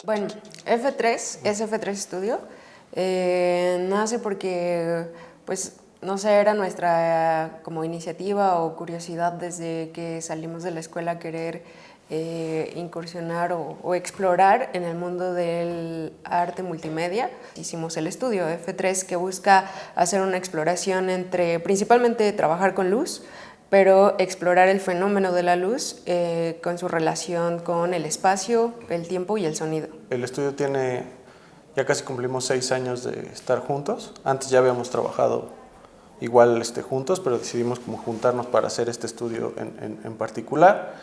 Bueno, F3 es F3 Studio. Nace porque, pues, no sé, era nuestra como iniciativa o curiosidad desde que salimos de la escuela querer incursionar o explorar en el mundo del arte multimedia. Hicimos el estudio F3 que busca hacer una exploración entre principalmente trabajar con luz, pero explorar el fenómeno de la luz con su relación con el espacio, el tiempo y el sonido. El estudio tiene, ya casi cumplimos 6 años de estar juntos. Antes ya habíamos trabajado igual juntos, pero decidimos como juntarnos para hacer este estudio en particular.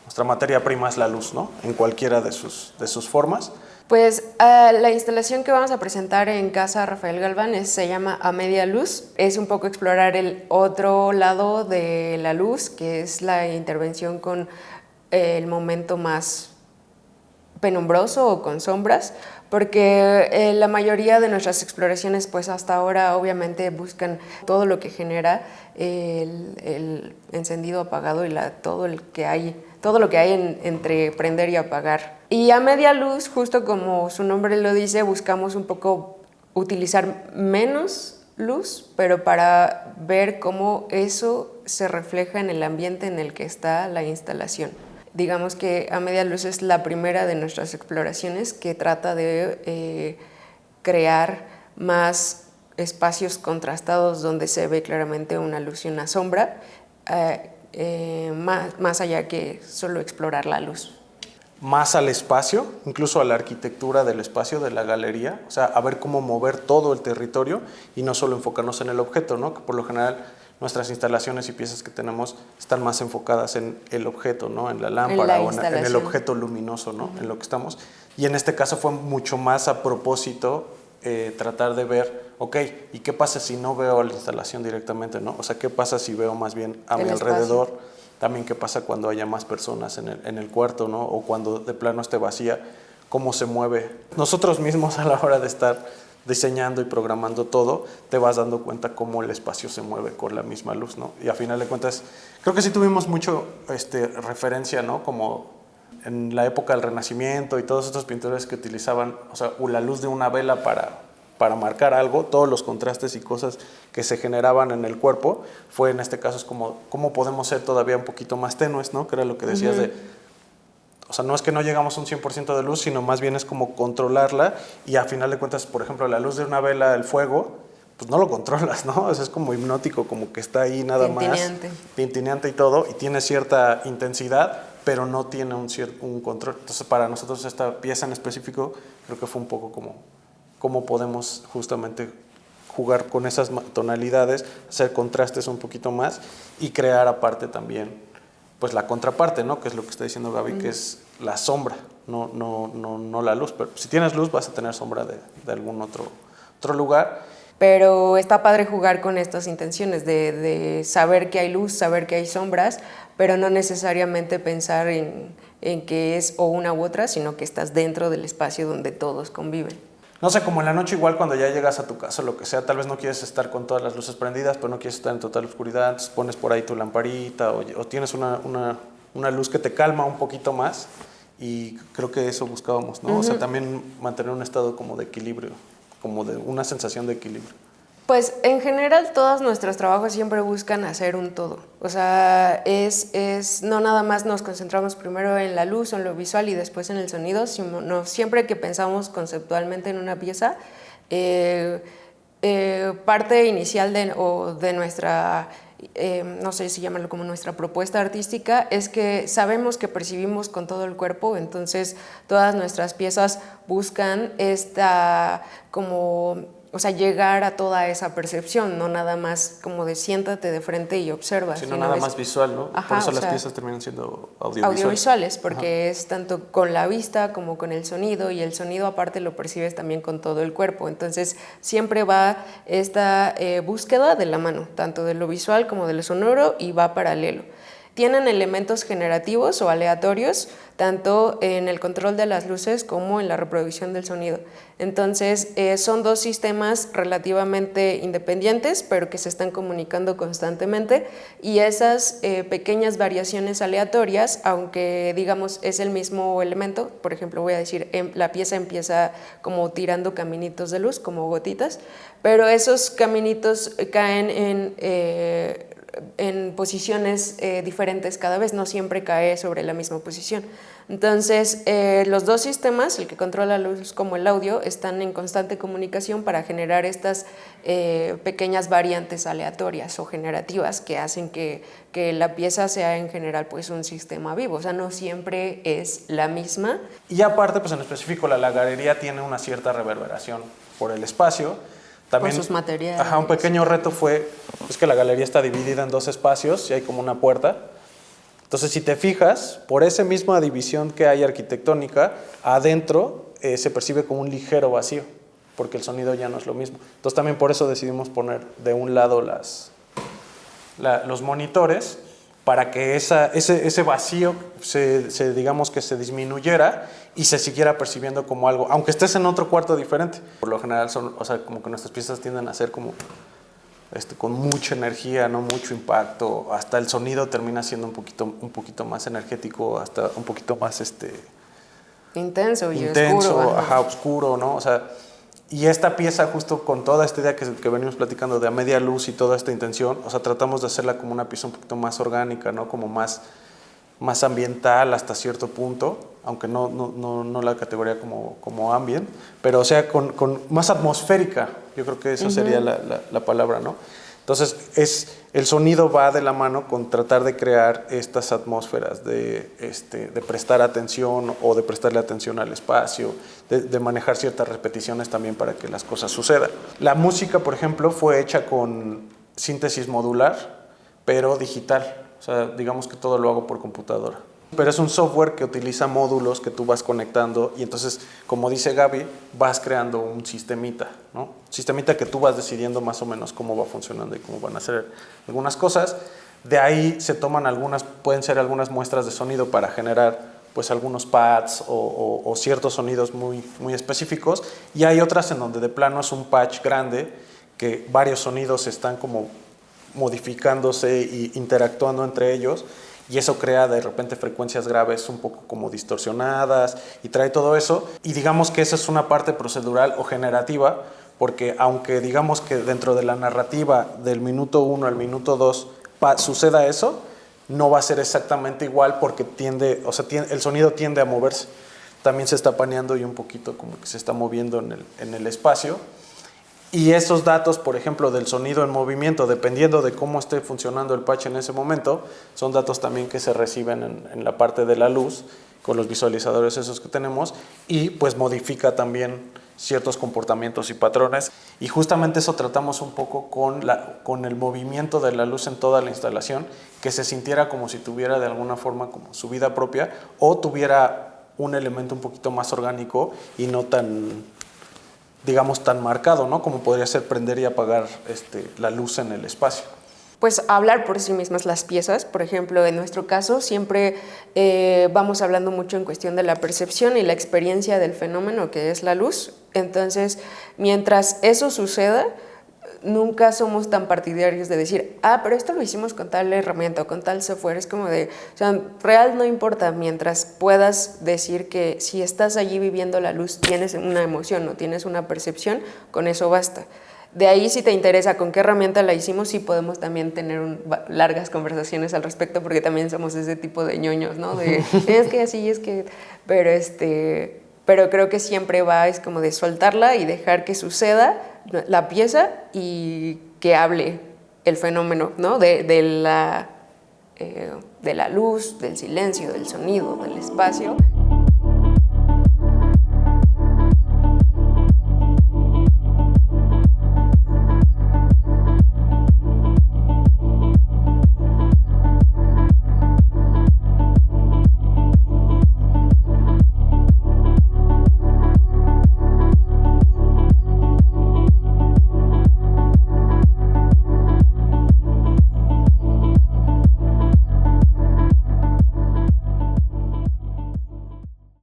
Nuestra materia prima es la luz, ¿no? En cualquiera de sus formas. Pues la instalación que vamos a presentar en Casa Rafael Galván se llama A Media Luz. Es un poco explorar el otro lado de la luz, que es la intervención con el momento más penumbroso o con sombras, porque la mayoría de nuestras exploraciones pues hasta ahora obviamente buscan todo lo que genera el encendido apagado y todo lo que hay entre prender y apagar. Y a media luz, justo como su nombre lo dice, buscamos un poco utilizar menos luz, pero para ver cómo eso se refleja en el ambiente en el que está la instalación. Digamos que A Media Luz es la primera de nuestras exploraciones que trata de crear más espacios contrastados donde se ve claramente una luz y una sombra, más allá que solo explorar la luz. Más al espacio, incluso a la arquitectura del espacio, de la galería, o sea, a ver cómo mover todo el territorio y no solo enfocarnos en el objeto, ¿no? Que por lo general nuestras instalaciones y piezas que tenemos están más enfocadas en el objeto, ¿no? En la lámpara o en el objeto luminoso, ¿no? En lo que estamos. Y en este caso fue mucho más a propósito tratar de ver, ok, ¿y qué pasa si no veo la instalación directamente, ¿no? O sea, ¿qué pasa si veo más bien a mi alrededor? También qué pasa cuando haya más personas en el cuarto, ¿no? O cuando de plano esté vacía, cómo se mueve. Nosotros mismos a la hora de estar diseñando y programando todo, te vas dando cuenta cómo el espacio se mueve con la misma luz, ¿no? Y a final de cuentas, creo que sí tuvimos mucho referencia, ¿no? Como en la época del Renacimiento y todos estos pintores que utilizaban, o sea, la luz de una vela para marcar algo, todos los contrastes y cosas que se generaban en el cuerpo, fue en este caso es como cómo podemos ser todavía un poquito más tenues, ¿no? Que era lo que decías o sea, no es que no llegamos a un 100% de luz, sino más bien es como controlarla y a final de cuentas, por ejemplo, la luz de una vela, el fuego, pues no lo controlas, ¿no? O sea, es como hipnótico, como que está ahí nada más. Tintineante y todo, y tiene cierta intensidad, pero no tiene un control. Entonces, para nosotros esta pieza en específico, creo que fue un poco como cómo podemos justamente jugar con esas tonalidades, hacer contrastes un poquito más y crear aparte también pues la contraparte, ¿no? Que es lo que está diciendo Gaby, que es la sombra, no la luz. Pero si tienes luz vas a tener sombra de algún otro lugar. Pero está padre jugar con estas intenciones de saber que hay luz, saber que hay sombras, pero no necesariamente pensar en que es o una u otra, sino que estás dentro del espacio donde todos conviven. No sé, como en la noche igual cuando ya llegas a tu casa, lo que sea, tal vez no quieres estar con todas las luces prendidas, pero no quieres estar en total oscuridad, entonces pones por ahí tu lamparita o tienes una luz que te calma un poquito más y creo que eso buscábamos, ¿no? O sea, también mantener un estado como de equilibrio, como de una sensación de equilibrio. Pues en general todos nuestros trabajos siempre buscan hacer un todo. O sea, no nada más nos concentramos primero en la luz o en lo visual y después en el sonido, sino siempre que pensamos conceptualmente en una pieza, parte inicial de nuestra, no sé si llamarlo como nuestra propuesta artística, es que sabemos que percibimos con todo el cuerpo, entonces todas nuestras piezas buscan o sea, llegar a toda esa percepción, no nada más como de siéntate de frente y observa. Sino nada más visual, ¿no? Ajá, por eso las piezas terminan siendo audiovisuales. Audiovisuales, porque es tanto con la vista como con el sonido, y el sonido aparte lo percibes también con todo el cuerpo. Entonces siempre va esta búsqueda de la mano, tanto de lo visual como de lo sonoro, y va paralelo. tienen elementos generativos o aleatorios, tanto en el control de las luces como en la reproducción del sonido. Entonces, son dos sistemas relativamente independientes, pero que se están comunicando constantemente, y esas pequeñas variaciones aleatorias, aunque digamos es el mismo elemento, por ejemplo voy a decir, la pieza empieza como tirando caminitos de luz, como gotitas, pero esos caminitos caen en posiciones diferentes cada vez, no siempre cae sobre la misma posición. Entonces, los dos sistemas, el que controla la luz como el audio, están en constante comunicación para generar estas pequeñas variantes aleatorias o generativas que hacen que la pieza sea en general pues un sistema vivo, o sea, no siempre es la misma. Y aparte, pues en específico, la galería tiene una cierta reverberación por el espacio. También, por sus materiales. Ajá, un pequeño reto fue que la galería está dividida en dos espacios y hay como una puerta. Entonces, si te fijas, por esa misma división que hay arquitectónica, adentro se percibe como un ligero vacío, porque el sonido ya no es lo mismo. Entonces, también por eso decidimos poner de un lado los monitores, para que ese vacío digamos que se disminuyera y se siguiera percibiendo como algo, aunque estés en otro cuarto diferente. Por lo general, o sea, como que nuestras piezas tienden a ser como con mucha energía, no mucho impacto, hasta el sonido termina siendo un poquito más energético, hasta un poquito más intenso y oscuro. Ajá, oscuro, ¿no? O sea, y esta pieza, justo con toda esta idea que venimos platicando de a media luz y toda esta intención, o sea, tratamos de hacerla como una pieza un poquito más orgánica, ¿no? Como más ambiental hasta cierto punto, aunque no la categoría como ambient, pero o sea, con más atmosférica, yo creo que esa sería la palabra, ¿no? Entonces, el sonido va de la mano con tratar de crear estas atmósferas, de prestar atención o de prestarle atención al espacio, de manejar ciertas repeticiones también para que las cosas sucedan. La música, por ejemplo, fue hecha con síntesis modular, pero digital. O sea, digamos que todo lo hago por computadora. Pero es un software que utiliza módulos que tú vas conectando y entonces, como dice Gaby, vas creando un sistemita, ¿no? Un sistemita que tú vas decidiendo más o menos cómo va funcionando y cómo van a hacer algunas cosas. De ahí se toman pueden ser algunas muestras de sonido para generar pues algunos pads o ciertos sonidos muy, muy específicos, y hay otras en donde de plano es un patch grande que varios sonidos están como modificándose e interactuando entre ellos, y eso crea de repente frecuencias graves un poco como distorsionadas y trae todo eso. Y digamos que esa es una parte procedural o generativa, porque aunque digamos que dentro de la narrativa del minuto 1 al minuto 2 suceda eso, no va a ser exactamente igual porque el sonido tiende a moverse. También se está paneando y un poquito como que se está moviendo en el espacio. Y esos datos, por ejemplo, del sonido en movimiento, dependiendo de cómo esté funcionando el patch en ese momento, son datos también que se reciben en la parte de la luz, con los visualizadores esos que tenemos, y pues modifica también ciertos comportamientos y patrones. Y justamente eso tratamos un poco con el movimiento de la luz en toda la instalación, que se sintiera como si tuviera de alguna forma como su vida propia, o tuviera un elemento un poquito más orgánico y no tan marcado, ¿no? Como podría ser prender y apagar la luz en el espacio. Pues hablar por sí mismas las piezas, por ejemplo, en nuestro caso siempre vamos hablando mucho en cuestión de la percepción y la experiencia del fenómeno que es la luz. Entonces, mientras eso suceda, nunca somos tan partidarios de decir, pero esto lo hicimos con tal herramienta o con tal software. Es como o sea, real no importa, mientras puedas decir que si estás allí viviendo la luz, tienes una emoción o tienes una percepción, con eso basta. De ahí, si te interesa con qué herramienta la hicimos, sí podemos también tener largas conversaciones al respecto, porque también somos ese tipo de ñoños, ¿no? Es que así, es que... Pero creo que siempre es como de soltarla y dejar que suceda la pieza y que hable el fenómeno, ¿no? de la luz, del silencio, del sonido, del espacio.